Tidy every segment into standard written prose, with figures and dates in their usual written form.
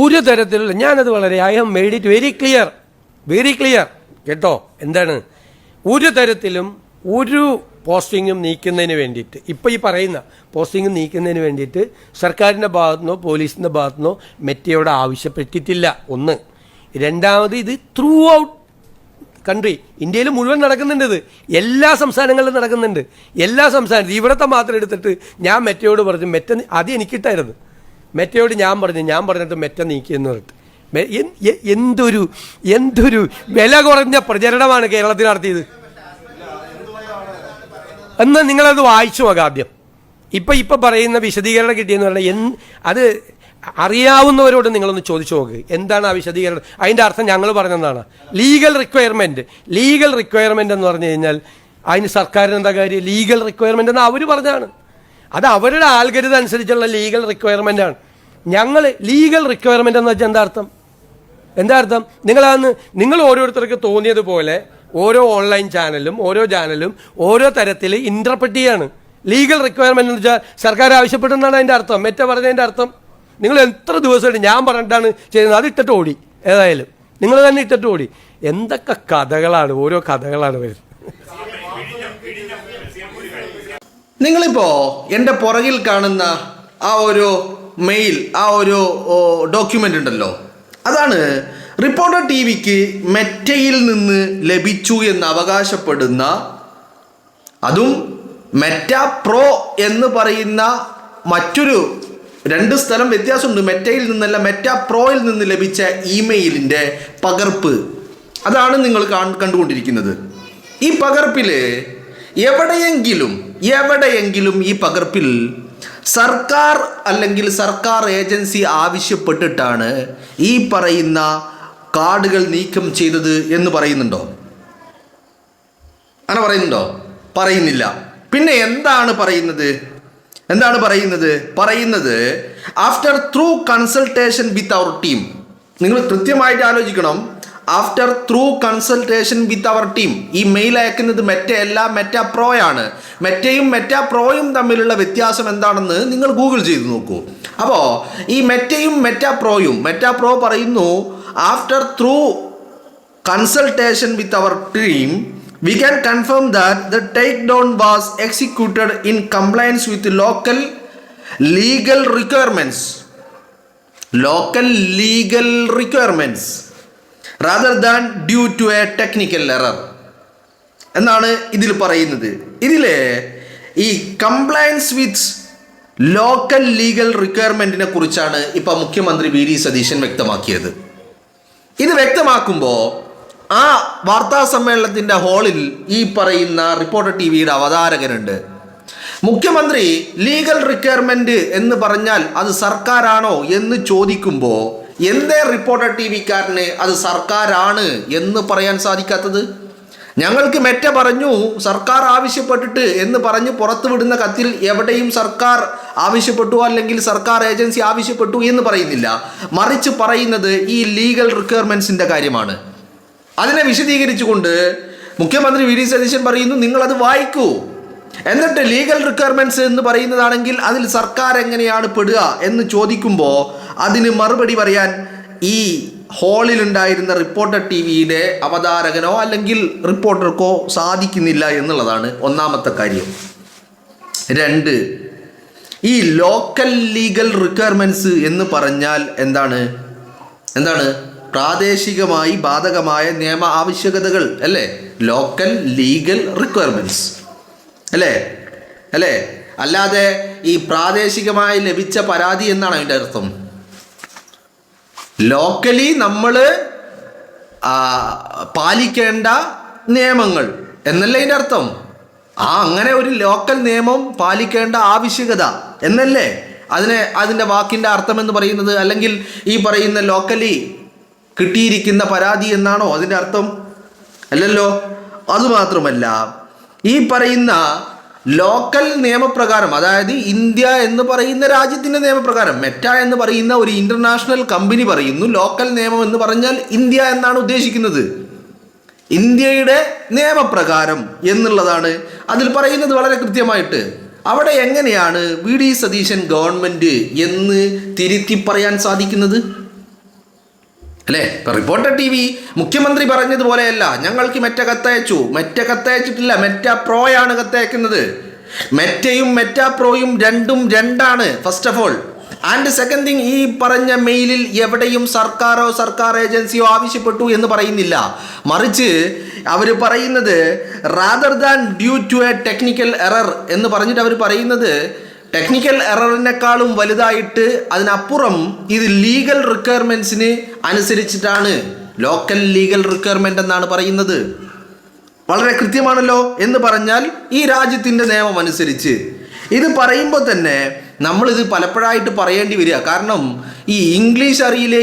ഒരു തരത്തിലുള്ള ഞാനത് വളരെ I have made it very clear കേട്ടോ. എന്താണ് ഒരു തരത്തിലും ഒരു പോസ്റ്റിങ്ങും നീക്കുന്നതിന് വേണ്ടിയിട്ട് ഇപ്പോൾ ഈ പറയുന്ന പോസ്റ്റിങ്ങും നീക്കുന്നതിന് വേണ്ടിയിട്ട് സർക്കാരിൻ്റെ ഭാഗത്തുനിന്നോ പോലീസിൻ്റെ ഭാഗത്തുനിന്നോ മെറ്റയോട് ആവശ്യപ്പെട്ടിട്ടില്ല. ഒന്ന്. രണ്ടാമത് ഇത് ത്രൂ ഔട്ട് കൺട്രി ഇന്ത്യയിൽ മുഴുവൻ നടക്കുന്നുണ്ട്. ഇത് എല്ലാ സംസ്ഥാനങ്ങളിലും നടക്കുന്നുണ്ട്. എല്ലാ സംസ്ഥാനത്തും ഇവിടുത്തെ മാത്രം എടുത്തിട്ട് ഞാൻ മെറ്റയോട് പറഞ്ഞു മെറ്റ അത് എനിക്കിട്ടായിരുന്നു. മെറ്റയോട് ഞാൻ പറഞ്ഞിട്ട് മെറ്റ നീക്കിയെന്ന് പറഞ്ഞിട്ട് എന്തൊരു വില കുറഞ്ഞ പ്രചരണമാണ് കേരളത്തിൽ നടത്തിയത് എന്ന് നിങ്ങളത് വായിച്ചു നോക്കാം ആദ്യം. ഇപ്പം പറയുന്ന വിശദീകരണം കിട്ടിയെന്ന് പറഞ്ഞാൽ അത് അറിയാവുന്നവരോട് നിങ്ങളൊന്ന് ചോദിച്ചു നോക്ക്. എന്താണ് ആ വിശദീകരണം? അതിൻ്റെ അർത്ഥം ഞങ്ങൾ പറഞ്ഞതാണ് ലീഗൽ റിക്വയർമെൻറ്റ് എന്ന് പറഞ്ഞു കഴിഞ്ഞാൽ അതിന് സർക്കാരിന് എന്താ കാര്യം? ലീഗൽ റിക്വയർമെൻ്റ് എന്ന് അവർ പറഞ്ഞാണ്. അത് അവരുടെ ആൽഗരിതം അനുസരിച്ചുള്ള ലീഗൽ റിക്വയർമെൻ്റ് ആണ്. ഞങ്ങൾ ലീഗൽ റിക്വയർമെൻ്റ് എന്ന് വെച്ചാൽ എന്താ അർത്ഥം? നിങ്ങൾ ഓരോരുത്തർക്ക് തോന്നിയതുപോലെ ഓരോ ഓൺലൈൻ ചാനലും ഓരോ തരത്തിൽ ഇൻ്റർപ്രറ്റ് ചെയ്യാണ്. ലീഗൽ റിക്വയർമെൻ്റ് എന്ന് വെച്ചാൽ സർക്കാർ ആവശ്യപ്പെട്ടെന്നാണ് അതിൻ്റെ അർത്ഥം. മെറ്റ പറഞ്ഞതിൻ്റെ അർത്ഥം നിങ്ങൾ എത്ര ദിവസമായിട്ട് ഞാൻ പറഞ്ഞിട്ടാണ് ചെയ്യുന്നത്, അത് ഇട്ടിട്ട് ഓടി. ഏതായാലും നിങ്ങൾ തന്നെ ഇട്ടിട്ട് ഓടി. എന്തൊക്കെ കഥകളാണ്, ഓരോ കഥകളാണ് വരുന്നത്. നിങ്ങളിപ്പോൾ എൻ്റെ പുറകിൽ കാണുന്ന ആ ഒരു മെയിൽ, ആ ഒരു ഡോക്യുമെൻ്റ് ഉണ്ടല്ലോ, അതാണ് റിപ്പോർട്ടർ ടി വിക്ക് മെറ്റയിൽ നിന്ന് ലഭിച്ചു എന്ന് അവകാശപ്പെടുന്ന, അതും മെറ്റ പ്രോ എന്ന് പറയുന്ന മറ്റൊരു 2 സ്ഥലം വ്യത്യാസമുണ്ട്. മെറ്റയിൽ നിന്നല്ല, മെറ്റ പ്രോയിൽ നിന്ന് ലഭിച്ച ഇമെയിലിൻ്റെ പകർപ്പ്. അതാണ് നിങ്ങൾ കണ്ടുകൊണ്ടിരിക്കുന്നത്. ഈ പകർപ്പിൽ എവിടെയെങ്കിലും ഈ പകർപ്പിൽ സർക്കാർ അല്ലെങ്കിൽ സർക്കാർ ഏജൻസി ആവശ്യപ്പെട്ടിട്ടാണ് ഈ പറയുന്ന കാർഡുകൾ നീക്കം ചെയ്തത് എന്ന് പറയുന്നുണ്ടോ? അങ്ങനെ പറയുന്നുണ്ടോ? പറയുന്നില്ല. പിന്നെ എന്താണ് പറയുന്നത് after through consultation with our team. നിങ്ങൾ കൃത്യമായിട്ട് ആലോചിക്കണം. After through consultation with our team. ഈ മെയിൽ അയക്കുന്നത് മെറ്റയല്ല, മെറ്റ പ്രോയാണ്. മെറ്റയും മെറ്റ പ്രോയും തമ്മിലുള്ള വ്യത്യാസം എന്താണെന്ന് നിങ്ങൾ ഗൂഗിൾ ചെയ്ത് നോക്കൂ. അപ്പോൾ ഈ മെറ്റയും മെറ്റ പ്രോ പറയുന്നു after through consultation with our team we can confirm that the takedown was executed in compliance with local legal requirements rather than due to a technical error എന്നാണ് ഇതിൽ പറയുന്നത്. ഇതിലെ ഈ കംപ്ലയൻസ് വിത്ത് ലോക്കൽ ലീഗൽ റിക്വയർമെൻറ്റിനെ കുറിച്ചാണ് ഇപ്പം മുഖ്യമന്ത്രി VD. Satheesan വ്യക്തമാക്കിയത്. ഇത് വ്യക്തമാക്കുമ്പോൾ ആ വാർത്താ സമ്മേളനത്തിൻ്റെ ഹാളിൽ ഈ പറയുന്ന റിപ്പോർട്ടർ ടി വിയുടെ അവതാരകനുണ്ട്. മുഖ്യമന്ത്രി ലീഗൽ റിക്വയർമെൻറ്റ് എന്ന് പറഞ്ഞാൽ അത് സർക്കാരാണോ എന്ന് ചോദിക്കുമ്പോൾ എന്തേ റിപ്പോർട്ടർ ടി വിക്കാരന് അത് സർക്കാരാണ് എന്ന് പറയാൻ സാധിക്കാത്തത്? ഞങ്ങൾക്ക് മെറ്റ പറഞ്ഞു സർക്കാർ ആവശ്യപ്പെട്ടിട്ട് എന്ന് പറഞ്ഞ് പുറത്തുവിടുന്ന കത്തിൽ എവിടെയും സർക്കാർ ആവശ്യപ്പെട്ടു അല്ലെങ്കിൽ സർക്കാർ ഏജൻസി ആവശ്യപ്പെട്ടു എന്ന് പറയുന്നില്ല. മറിച്ച് പറയുന്നത് ഈ ലീഗൽ റിക്വയർമെൻറ്റ്സിൻ്റെ കാര്യമാണ്. അതിനെ വിശദീകരിച്ചുകൊണ്ട് മുഖ്യമന്ത്രി വി.ഡി. സതീശൻ പറയുന്നു നിങ്ങളത് വായിക്കൂ. എന്നിട്ട് ലീഗൽ റിക്വയർമെൻറ്റ്സ് എന്ന് പറയുന്നതാണെങ്കിൽ അതിൽ സർക്കാർ എങ്ങനെയാണ് പെടുക എന്ന് ചോദിക്കുമ്പോൾ അതിന് മറുപടി പറയാൻ ഈ ഹാളിലുണ്ടായിരുന്ന റിപ്പോർട്ടർ ടി വിയുടെ അവതാരകനോ അല്ലെങ്കിൽ റിപ്പോർട്ടർക്കോ സാധിക്കുന്നില്ല എന്നുള്ളതാണ് ഒന്നാമത്തെ കാര്യം. 2, ഈ ലോക്കൽ ലീഗൽ റിക്വയർമെൻറ്റ്സ് എന്ന് പറഞ്ഞാൽ എന്താണ്? പ്രാദേശികമായി ബാധകമായ നിയമ ആവശ്യകതകൾ അല്ലേ? ലോക്കൽ ലീഗൽ റിക്വയർമെൻറ്റ്സ് അല്ലേ? അല്ലാതെ ഈ പ്രാദേശികമായി ലഭിച്ച പരാതി എന്നാണ് അതിൻ്റെ അർത്ഥം. ലോക്കലി നമ്മൾ പാലിക്കേണ്ട നിയമങ്ങൾ എന്നല്ലേ അതിൻ്റെ അർത്ഥം. അങ്ങനെ ഒരു ലോക്കൽ നിയമം പാലിക്കേണ്ട ആവശ്യകത എന്നല്ലേ അതിൻ്റെ വാക്കിൻ്റെ അർത്ഥം എന്ന് പറയുന്നത്. അല്ലെങ്കിൽ ഈ പറയുന്ന ലോക്കലി കിട്ടിയിരിക്കുന്ന പരാതി എന്നാണോ അതിൻ്റെ അർത്ഥം? അല്ലല്ലോ. അതുമാത്രമല്ല ഈ പറയുന്ന ലോക്കൽ നിയമപ്രകാരം, അതായത് ഇന്ത്യ എന്ന് പറയുന്ന രാജ്യത്തിൻ്റെ നിയമപ്രകാരം, മെറ്റ എന്ന് പറയുന്ന ഒരു ഇൻ്റർനാഷണൽ കമ്പനി പറയുന്നു ലോക്കൽ നിയമം എന്ന് പറഞ്ഞാൽ ഇന്ത്യ എന്നാണ് ഉദ്ദേശിക്കുന്നത്. ഇന്ത്യയുടെ നിയമപ്രകാരം എന്നുള്ളതാണ് അതിൽ പറയുന്നത് വളരെ കൃത്യമായിട്ട്. അവിടെ എങ്ങനെയാണ് വി ഡി സതീശൻ ഗവൺമെൻറ് എന്ന് തിരുത്തി പറയാൻ സാധിക്കുന്നത്? അല്ലേ? ഇപ്പം റിപ്പോർട്ടർ TV മുഖ്യമന്ത്രി പറഞ്ഞതുപോലെയല്ല, ഞങ്ങൾക്ക് മെറ്റ കത്തയച്ചു. മെറ്റ കത്തയച്ചിട്ടില്ല, മെറ്റ പ്രോയാണ് കത്തയക്കുന്നത്. മെറ്റയും മെറ്റ പ്രോയും രണ്ടും രണ്ടാണ്, first of all. And second thing, ഈ പറഞ്ഞ മെയിലിൽ എവിടെയും സർക്കാരോ സർക്കാർ ഏജൻസിയോ ആവശ്യപ്പെട്ടു എന്ന് പറയുന്നില്ല. മറിച്ച് അവർ പറയുന്നത് rather than due to a technical error എന്ന് പറഞ്ഞിട്ട് അവർ പറയുന്നത് ടെക്നിക്കൽ എററിനേക്കാളും വലുതായിട്ട് അതിനപ്പുറം ഇത് ലീഗൽ റിക്വയർമെൻറ്റ്സിന് അനുസരിച്ചിട്ടാണ്, ലോക്കൽ ലീഗൽ റിക്വയർമെൻ്റ് എന്നാണ് പറയുന്നത്. വളരെ കൃത്യമാണല്ലോ. എന്ന് പറഞ്ഞാൽ ഈ രാജ്യത്തിൻ്റെ നിയമം അനുസരിച്ച് ഇത് പറയുമ്പോൾ തന്നെ നമ്മളിത് പലപ്പോഴായിട്ട് പറയേണ്ടി വരിക. കാരണം ഈ ഇംഗ്ലീഷ് അറിയില്ലേ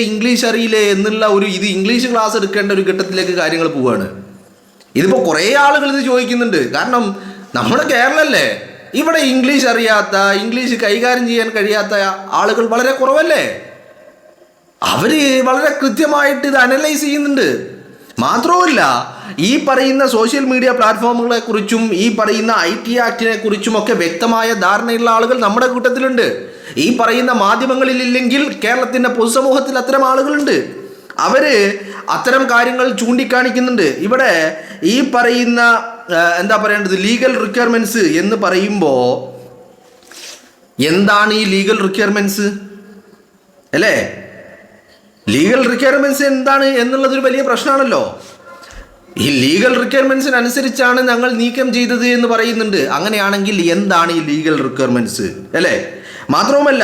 എന്നുള്ള ഇത് ഇംഗ്ലീഷ് ക്ലാസ് എടുക്കേണ്ട ഒരു ഘട്ടത്തിലേക്ക് കാര്യങ്ങൾ പോവുകയാണ്. ഇതിപ്പോൾ കുറേ ആളുകൾ ഇത് ചോദിക്കുന്നുണ്ട്. കാരണം നമ്മുടെ കേരളമല്ലേ, ഇവിടെ ഇംഗ്ലീഷ് അറിയാത്ത, ഇംഗ്ലീഷ് കൈകാര്യം ചെയ്യാൻ കഴിയാത്ത ആളുകൾ വളരെ കുറവല്ലേ? അവർ വളരെ കൃത്യമായിട്ട് ഇത് അനലൈസ് ചെയ്യുന്നുണ്ട്. മാത്രവുമല്ല, ഈ പറയുന്ന സോഷ്യൽ മീഡിയ പ്ലാറ്റ്ഫോമുകളെ കുറിച്ചും ഈ പറയുന്ന IT ആക്ടിനെ കുറിച്ചും ഒക്കെ വ്യക്തമായ ധാരണയുള്ള ആളുകൾ നമ്മുടെ കൂട്ടത്തിലുണ്ട്. ഈ പറയുന്ന മാധ്യമങ്ങളിലില്ലെങ്കിൽ കേരളത്തിൻ്റെ പൊതുസമൂഹത്തിൽ അത്തരം ആളുകളുണ്ട്. അവർ അത്തരം കാര്യങ്ങൾ ചൂണ്ടിക്കാണിക്കുന്നുണ്ട്. ഇവിടെ ഈ പറയുന്ന എന്താ പറയേണ്ടത്, ലീഗൽ റിക്വയർമെൻറ്റ്സ് എന്ന് പറയുമ്പോൾ എന്താണ് ഈ ലീഗൽ റിക്വയർമെൻറ്റ്സ് അല്ലേ? ലീഗൽ റിക്വയർമെൻറ്റ്സ് എന്താണ് എന്നുള്ളതൊരു വലിയ പ്രശ്നമാണല്ലോ. ഈ ലീഗൽ റിക്വയർമെൻറ്റ്സിനനുസരിച്ചാണ് ഞങ്ങൾ നീക്കം ചെയ്തത് എന്ന് പറയുന്നുണ്ട്. അങ്ങനെയാണെങ്കിൽ എന്താണ് ഈ ലീഗൽ റിക്വയർമെൻറ്റ്സ് അല്ലേ? മാത്രവുമല്ല,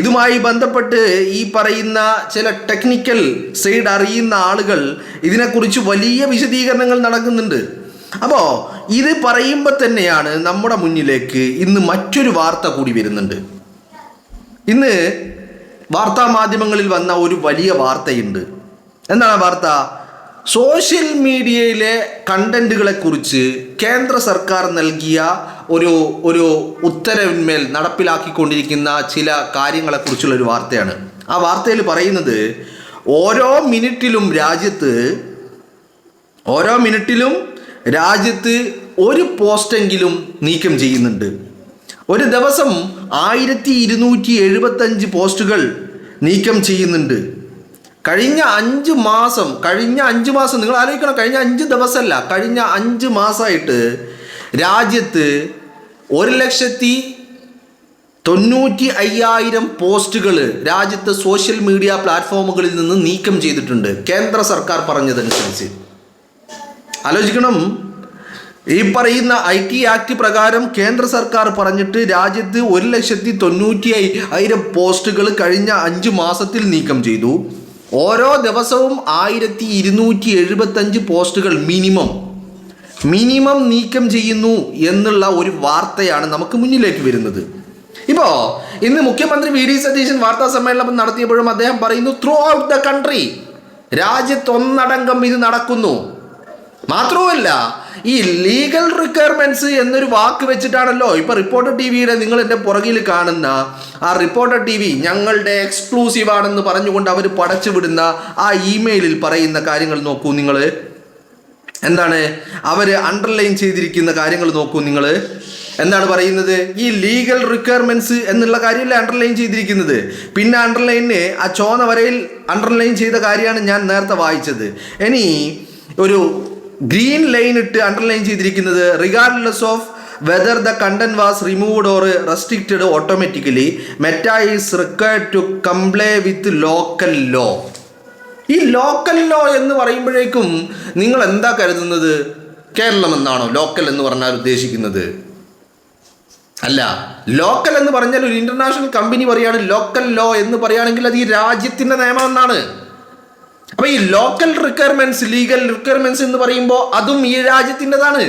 ഇതുമായി ബന്ധപ്പെട്ട് ഈ പറയുന്ന ചില ടെക്നിക്കൽ സൈഡ് അറിയുന്ന ആളുകൾ ഇതിനെക്കുറിച്ച് വലിയ വിശദീകരണങ്ങൾ നടക്കുന്നുണ്ട്. അപ്പോൾ ഇത് പറയുമ്പോൾ തന്നെയാണ് നമ്മുടെ മുന്നിലേക്ക് ഇന്ന് മറ്റൊരു വാർത്ത കൂടി വരുന്നുണ്ട്. ഇന്ന് വാർത്താ മാധ്യമങ്ങളിൽ വന്ന ഒരു വലിയ വാർത്തയുണ്ട്. എന്താണ് വാർത്ത? സോഷ്യൽ മീഡിയയിലെ കണ്ടന്റുകളെ കുറിച്ച് കേന്ദ്ര സർക്കാർ നൽകിയ ഒരു ഉത്തരവിന്മേൽ നടപ്പിലാക്കിക്കൊണ്ടിരിക്കുന്ന ചില കാര്യങ്ങളെക്കുറിച്ചുള്ള ഒരു വാർത്തയാണ്. ആ വാർത്തയിൽ പറയുന്നത് ഓരോ മിനിറ്റിലും രാജ്യത്ത് ഒരു പോസ്റ്റെങ്കിലും നീക്കം ചെയ്യുന്നുണ്ട്. ഒരു ദിവസം 1275 പോസ്റ്റുകൾ നീക്കം ചെയ്യുന്നുണ്ട്. കഴിഞ്ഞ 5 മാസം നിങ്ങൾ ആലോചിക്കണം, കഴിഞ്ഞ 5 ദിവസമല്ല, കഴിഞ്ഞ 5 മാസമായിട്ട് രാജ്യത്ത് 1,95,000 പോസ്റ്റുകൾ രാജ്യത്തെ സോഷ്യൽ മീഡിയ പ്ലാറ്റ്ഫോമുകളിൽ നിന്ന് നീക്കം ചെയ്തിട്ടുണ്ട്, കേന്ദ്ര സർക്കാർ പറഞ്ഞതനുസരിച്ച്. ആലോചിക്കണം, ഈ പറയുന്ന IT ആക്ട് പ്രകാരം കേന്ദ്ര സർക്കാർ പറഞ്ഞിട്ട് രാജ്യത്ത് 1,90,000 പോസ്റ്റുകൾ കഴിഞ്ഞ 5 മാസത്തിൽ നീക്കം ചെയ്തു. ഓരോ ദിവസവും 1275 പോസ്റ്റുകൾ മിനിമം നീക്കം ചെയ്യുന്നു എന്നുള്ള ഒരു വാർത്തയാണ് നമുക്ക് മുന്നിലേക്ക് വരുന്നത്. ഇപ്പോൾ ഇന്ന് മുഖ്യമന്ത്രി വി ഡി സതീശൻ വാർത്താ സമ്മേളനം നടത്തിയപ്പോഴും അദ്ദേഹം പറയുന്നു ത്രൂ ഔട്ട് ദ കൺട്രി, രാജ്യത്തൊന്നടങ്കം ഇത് നടക്കുന്നു. മാത്രവുമല്ല, ഈ ലീഗൽ റിക്വയർമെൻറ്റ്സ് എന്നൊരു വാക്ക് വെച്ചിട്ടാണല്ലോ ഇപ്പോൾ റിപ്പോർട്ടർ TVയുടെ നിങ്ങൾ എൻ്റെ പുറകിൽ കാണുന്ന ആ റിപ്പോർട്ടർ TV ഞങ്ങളുടെ എക്സ്ക്ലൂസീവ് ആണെന്ന് പറഞ്ഞുകൊണ്ട് അവർ പടച്ചു വിടുന്ന ആ ഇമെയിലിൽ പറയുന്ന കാര്യങ്ങൾ നോക്കൂ നിങ്ങൾ. എന്താണ് അവർ അണ്ടർലൈൻ ചെയ്തിരിക്കുന്ന കാര്യങ്ങൾ നോക്കൂ നിങ്ങൾ. എന്താണ് പറയുന്നത്? ഈ ലീഗൽ റിക്വയർമെൻറ്റ്സ് എന്നുള്ള കാര്യമല്ലേ അണ്ടർലൈൻ ചെയ്തിരിക്കുന്നത്. പിന്നെ അണ്ടർലൈനിന് ആ ചോന്ന വരയിൽ അണ്ടർലൈൻ ചെയ്ത കാര്യമാണ് ഞാൻ നേരത്തെ വായിച്ചത്. ഇനി ഒരു ഗ്രീൻ ലൈൻ ഇട്ട് അണ്ടർലൈൻ ചെയ്തിരിക്കുന്നത് regardless of whether the content was removed or restricted automatically Meta is required to comply with local law. ഈ ലോക്കൽ ലോ എന്ന് പറയുമ്പോഴേക്കും നിങ്ങൾ എന്താ കരുതുന്നത്? കേരളം എന്നാണോ ലോക്കൽ എന്ന് പറഞ്ഞാൽ ഉദ്ദേശിക്കുന്നത്? അല്ല, ലോക്കൽ എന്ന് പറഞ്ഞാൽ ഒരു ഇന്റർനാഷണൽ കമ്പനി പറയാണ് ലോക്കൽ ലോ എന്ന് പറയുകയാണെങ്കിൽ അത് ഈ രാജ്യത്തിൻ്റെ നിയമം എന്നാണ്. അപ്പോൾ ഈ ലോക്കൽ റിക്വയർമെൻറ്റ്സ്, ലീഗൽ റിക്വയർമെൻറ്റ്സ് എന്ന് പറയുമ്പോൾ അതും ഈ രാജ്യത്തിൻ്റെതാണ്.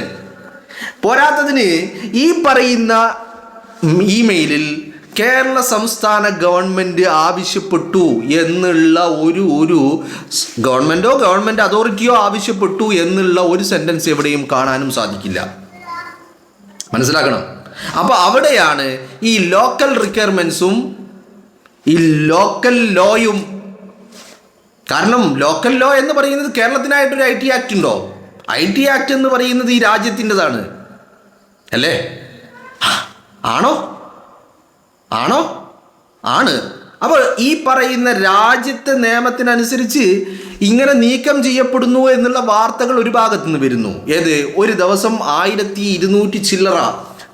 പോരാത്തതിന് ഈ പറയുന്ന ഇമെയിലിൽ കേരള സംസ്ഥാന ഗവൺമെൻറ് ആവശ്യപ്പെട്ടു എന്നുള്ള ഒരു ഗവൺമെൻറ് അതോറിറ്റിയോ ആവശ്യപ്പെട്ടു എന്നുള്ള ഒരു സെൻറ്റൻസ് എവിടെയും കാണാനും സാധിക്കില്ല. മനസ്സിലാക്കണം. അപ്പോൾ അവിടെയാണ് ഈ ലോക്കൽ റിക്വയർമെൻറ്റ്സും ഈ ലോക്കൽ ലോയും. കാരണം ലോക്കൽ ലോ എന്ന് പറയുന്നത് കേരളത്തിനായിട്ടൊരു IT ആക്ട് ഉണ്ടോ? IT ആക്ട് എന്ന് പറയുന്നത് ഈ രാജ്യത്തിൻ്റെതാണ് അല്ലേ? ആണോ? ആണോ? ആണ്. അപ്പോൾ ഈ പറയുന്ന രാജ്യത്തെ നിയമത്തിനനുസരിച്ച് ഇങ്ങനെ നീക്കം ചെയ്യപ്പെടുന്നു എന്നുള്ള വാർത്തകൾ ഒരു ഭാഗത്തു നിന്ന് വരുന്നു. ഏത്? ഒരു ദിവസം 1200 ചില്ലറ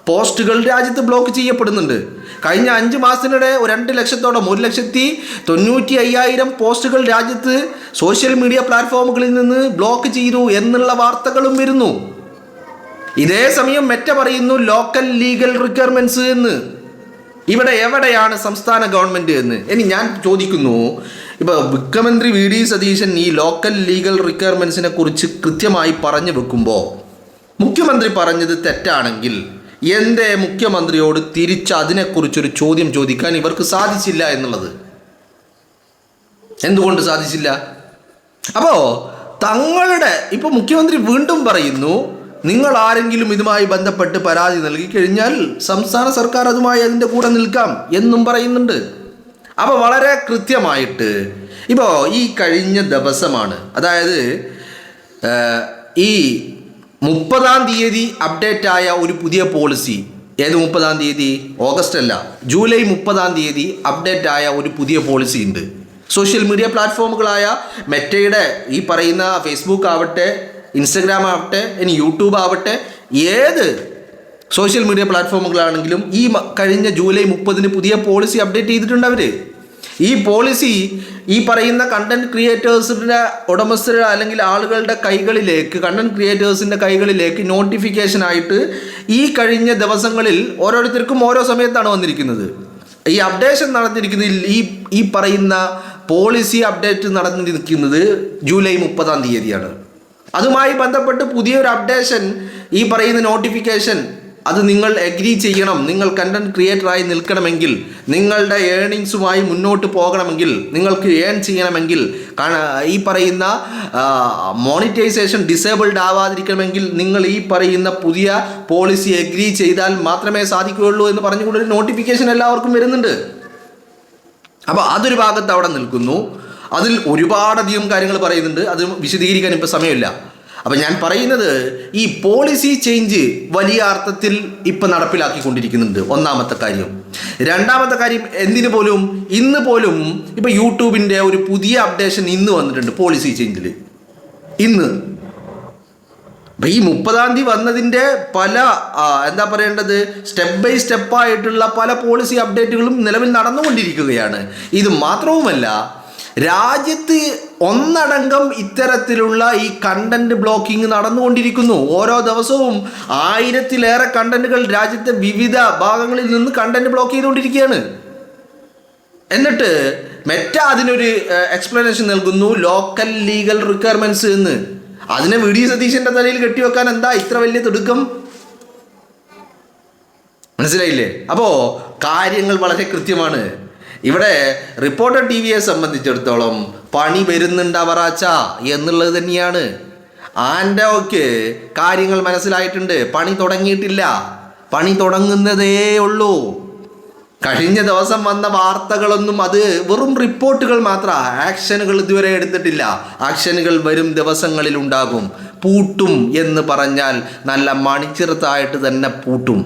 പോസ്റ്റുകൾ രാജ്യത്ത് ബ്ലോക്ക് ചെയ്യപ്പെടുന്നുണ്ട്. കഴിഞ്ഞ 5 മാസത്തിനിടെ 2,00,000-ഓളം 1,95,000 പോസ്റ്റുകൾ രാജ്യത്ത് സോഷ്യൽ മീഡിയ പ്ലാറ്റ്ഫോമുകളിൽ നിന്ന് ബ്ലോക്ക് ചെയ്തു എന്നുള്ള വാർത്തകളും വരുന്നു. ഇതേ സമയം മെറ്റ പറയുന്നു ലോക്കൽ ലീഗൽ റിക്വയർമെന്റ്സ് എന്ന്. ഇവിടെ എവിടെയാണ് സംസ്ഥാന ഗവൺമെന്റ് എന്ന് ഇനി ഞാൻ ചോദിക്കുന്നു. ഇപ്പോൾ മുഖ്യമന്ത്രി വി ഡി സതീശൻ ഈ ലോക്കൽ ലീഗൽ റിക്വയർമെന്റ്സിനെ കുറിച്ച് കൃത്യമായി പറഞ്ഞു വെക്കുമ്പോൾ മുഖ്യമന്ത്രി പറഞ്ഞത് തെറ്റാണെങ്കിൽ എന്തേ മുഖ്യമന്ത്രിയോട് തിരിച്ച് അതിനെക്കുറിച്ചൊരു ചോദ്യം ചോദിക്കാൻ ഇവർക്ക് സാധിച്ചില്ല എന്നുള്ളത്? എന്തുകൊണ്ട് സാധിച്ചില്ല? അപ്പോൾ തങ്ങളുടെ ഇപ്പോൾ മുഖ്യമന്ത്രി വീണ്ടും പറയുന്നു, നിങ്ങൾ ആരെങ്കിലും ഇതുമായി ബന്ധപ്പെട്ട് പരാതി നൽകി കഴിഞ്ഞാൽ സംസ്ഥാന സർക്കാർ അതുമായി അതിൻ്റെ കൂടെ നിൽക്കാം എന്നും പറയുന്നുണ്ട്. അപ്പോൾ വളരെ കൃത്യമായിട്ട് ഇപ്പോൾ ഈ കഴിഞ്ഞ ദിവസമാണ്, അതായത് ഈ 30-ാം തീയതി അപ്ഡേറ്റ് ആയ ഒരു പുതിയ പോളിസി. ഏത് 30-ാം തീയതി? ഓഗസ്റ്റ് അല്ല, ജൂലൈ 30-ാം തീയതി അപ്ഡേറ്റ് ആയ ഒരു പുതിയ പോളിസി ഉണ്ട്. സോഷ്യൽ മീഡിയ പ്ലാറ്റ്ഫോമുകളായ മെറ്റയുടെ ഈ പറയുന്ന ഫേസ്ബുക്ക് ആവട്ടെ, ഇൻസ്റ്റഗ്രാം ആവട്ടെ, ഇനി യൂട്യൂബ് ആവട്ടെ, ഏത് സോഷ്യൽ മീഡിയ പ്ലാറ്റ്ഫോമുകളാണെങ്കിലും ഈ കഴിഞ്ഞ ജൂലൈ 30-ന് പുതിയ പോളിസി അപ്ഡേറ്റ് ചെയ്തിട്ടുണ്ട് അവർ. ഈ പോളിസി ഈ പറയുന്ന കണ്ടന്റ് ക്രിയേറ്റേഴ്സിൻ്റെ ഉടമസ്ഥ അല്ലെങ്കിൽ ആളുകളുടെ കൈകളിലേക്ക്, കണ്ടന്റ് ക്രിയേറ്റേഴ്സിൻ്റെ കൈകളിലേക്ക് നോട്ടിഫിക്കേഷനായിട്ട് ഈ കഴിഞ്ഞ ദിവസങ്ങളിൽ ഓരോരുത്തർക്കും ഓരോ സമയത്താണ് വന്നിരിക്കുന്നത്. ഈ അപ്ഡേഷൻ നടന്നിരിക്കുന്നത് ഈ പറയുന്ന പോളിസി അപ്ഡേറ്റ് നടന്നിരിക്കുന്നത് ജൂലൈ 30-ാം തീയതിയാണ്. അതുമായി ബന്ധപ്പെട്ട് പുതിയൊരു അപ്ഡേഷൻ, ഈ പറയുന്ന നോട്ടിഫിക്കേഷൻ, അത് നിങ്ങൾ എഗ്രി ചെയ്യണം. നിങ്ങൾ കണ്ടന്റ് ക്രിയേറ്ററായി നിൽക്കണമെങ്കിൽ, നിങ്ങളുടെ ഏണിങ്സുമായി മുന്നോട്ട് പോകണമെങ്കിൽ, നിങ്ങൾക്ക് ഏൺ ചെയ്യണമെങ്കിൽ, ഈ പറയുന്ന മോണിറ്റൈസേഷൻ ഡിസേബിൾഡ് ആവാതിരിക്കണമെങ്കിൽ നിങ്ങൾ ഈ പറയുന്ന പുതിയ പോളിസി എഗ്രി ചെയ്താൽ മാത്രമേ സാധിക്കുകയുള്ളൂ എന്ന് പറഞ്ഞുകൊണ്ടൊരു നോട്ടിഫിക്കേഷൻ എല്ലാവർക്കും വരുന്നുണ്ട്. അപ്പോൾ അതൊരു ഭാഗത്ത് അവിടെ നിൽക്കുന്നു. അതിൽ ഒരുപാടധികം കാര്യങ്ങൾ പറയുന്നുണ്ട്, അത് വിശദീകരിക്കാൻ ഇപ്പോൾ സമയമില്ല. അപ്പം ഞാൻ പറയുന്നത്, ഈ പോളിസി ചേഞ്ച് വലിയ അർത്ഥത്തിൽ ഇപ്പം നടപ്പിലാക്കിക്കൊണ്ടിരിക്കുന്നുണ്ട്, ഒന്നാമത്തെ കാര്യം. രണ്ടാമത്തെ കാര്യം, എന്തിനു പോലും ഇന്ന് പോലും ഇപ്പം യൂട്യൂബിൻ്റെ ഒരു പുതിയ അപ്ഡേഷൻ ഇന്ന് വന്നിട്ടുണ്ട് പോളിസി ചേഞ്ചിൽ. ഇന്ന് അപ്പം ഈ 30-ാം തീയതി വന്നതിൻ്റെ പല എന്താ പറയേണ്ടത്, സ്റ്റെപ്പ് ബൈ സ്റ്റെപ്പായിട്ടുള്ള പല പോളിസി അപ്ഡേറ്റുകളും നിലവിൽ നടന്നുകൊണ്ടിരിക്കുകയാണ്. ഇത് മാത്രവുമല്ല, രാജ്യത്ത് ഒന്നടങ്കം ഇത്തരത്തിലുള്ള ഈ കണ്ടന്റ് ബ്ലോക്കിംഗ് നടന്നുകൊണ്ടിരിക്കുന്നു. ഓരോ ദിവസവും 1000-ലേറെ കണ്ടന്റുകൾ രാജ്യത്തെ വിവിധ ഭാഗങ്ങളിൽ നിന്ന് കണ്ടന്റ് ബ്ലോക്ക് ചെയ്തുകൊണ്ടിരിക്കുകയാണ്. എന്നിട്ട് മെറ്റ അതിനൊരു എക്സ്പ്ലനേഷൻ നൽകുന്നു, ലോക്കൽ ലീഗൽ റിക്വയർമെന്റ്സ് എന്ന്. അതിനെ വി ഡി സതീശന്റെ തലയിൽ കെട്ടിവെക്കാൻ എന്താ ഇത്ര വലിയ തിടുക്കം? മനസ്സിലായില്ലേ? അപ്പോൾ കാര്യങ്ങൾ വളരെ കൃത്യമാണ്. ഇവിടെ റിപ്പോർട്ടർ ടിവിയെ സംബന്ധിച്ചിടത്തോളം പണി വരുന്നുണ്ടവറാച്ച എന്നുള്ളത് തന്നെയാണ്. ആൻഡോക്ക് കാര്യങ്ങൾ മനസ്സിലായിട്ടുണ്ട്, പണി തുടങ്ങിയിട്ടില്ല, പണി തുടങ്ങുന്നതേ ഉള്ളൂ. കഴിഞ്ഞ ദിവസം വന്ന വാർത്തകളൊന്നും അത് വെറും റിപ്പോർട്ടുകൾ മാത്രമാണ്, ആക്ഷനുകൾ ഇതുവരെ എടുത്തിട്ടില്ല. ആക്ഷനുകൾ വരും ദിവസങ്ങളിൽ ഉണ്ടാകും. പൂട്ടും എന്ന് പറഞ്ഞാൽ നല്ല മണിച്ചിറത്തായിട്ട് തന്നെ പൂട്ടും.